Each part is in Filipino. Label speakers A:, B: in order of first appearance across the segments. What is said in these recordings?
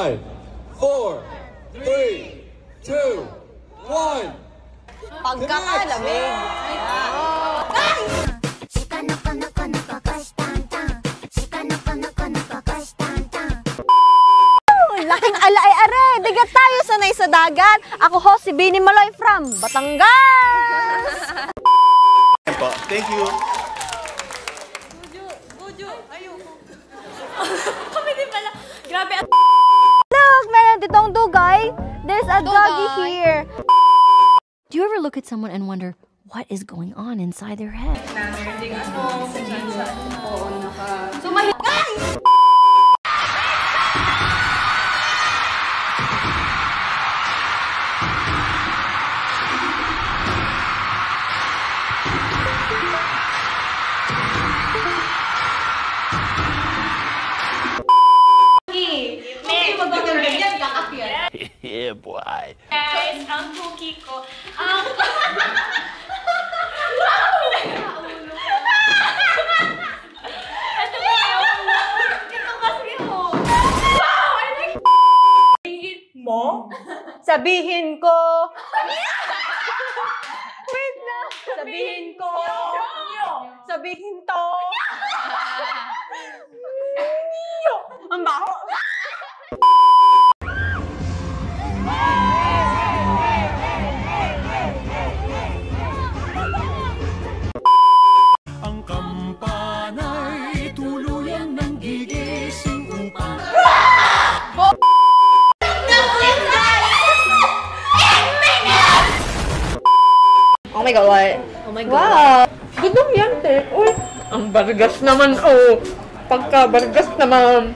A: 5, 4, 3, 2, 1.
B: Pagkakalamig. Laking alay-are! Digat tayo sanay sa dagat! Ako ho si Bini Maloy from Batangas!
C: Thank you.
D: Bujo, ayoko. Kami din pala. Grabe.
B: Look! Meron ditong dugay! There's a doggy here!
E: Do you ever look at someone and wonder what is going on inside their head?
C: Yeah, boy.
D: Guys, ang cookie ko. Ito ba yung ito kasi mo. Wow! Mo?
B: Sabihin ko! Wait na! Sabihin ko! Sabihin to! Ang baho!
F: Ang kampana'y tuluyan ng gigising upang
B: Oh my God, what?
D: Oh my God.
B: Wow! Gutom yan, te. Uy! Ang bargas naman, oh! Pagka bargas naman.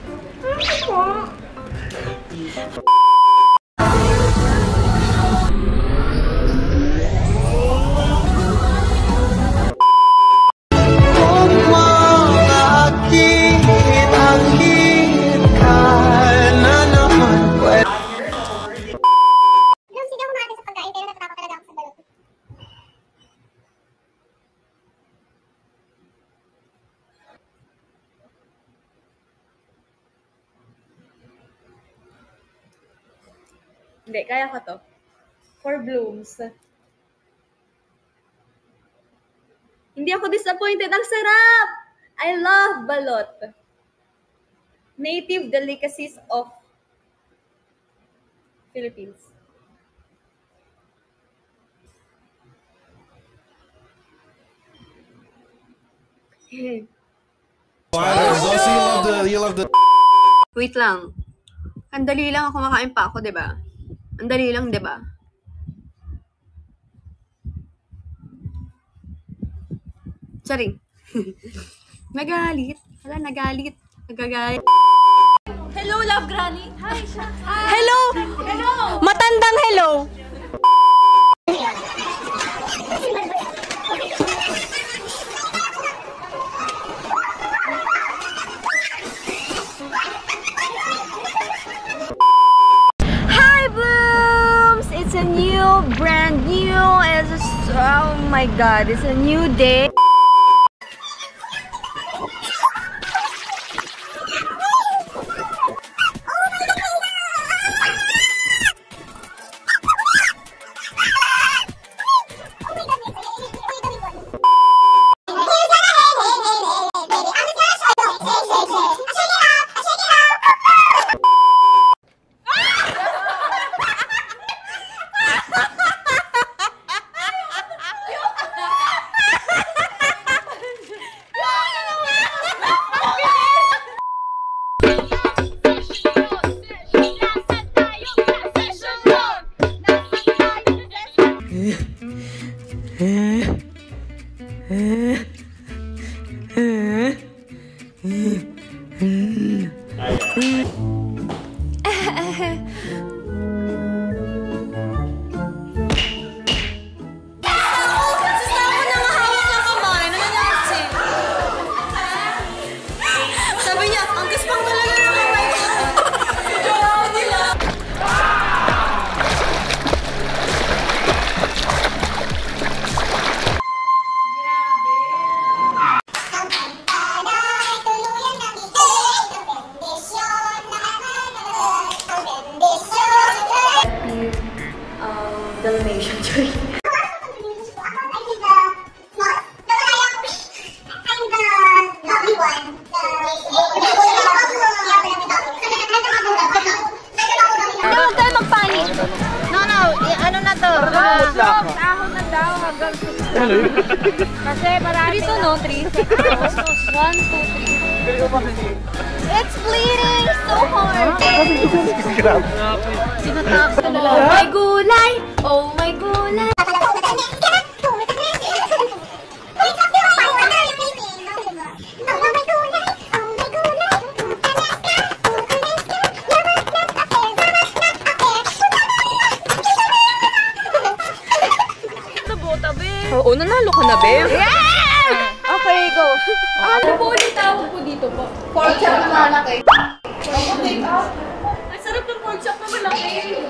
D: Hindi, kaya ko to. For blooms. Hindi ako disappointed. Ang sarap! I love balot. Native delicacies of Philippines.
C: You love the
B: Wait lang. Ang dali lang ako makain pa ako, di ba? Ang dali lang, di ba? Sorry. Nagalit. Wala, nagalit. Nagagalit.
D: Hello, love granny. Hi, siya.
B: Hello!
D: Hello!
B: Matandang hello! Hi, Blooms! It's a new, brand new, oh my God, it's a new day. Ahon na daw hanggang 6. Kasi marami na. No? 3 seconds. 1, 2, 3. It's bleeding so hard. Oh my gulay! Oh my gulay!
G: Oo, nanalo ka na, Beb.
B: Yeah! Okay, go.
D: Ano po ulit tawag po dito po? Pork chop na malaki. Ang sarap ng pork chop na malaki.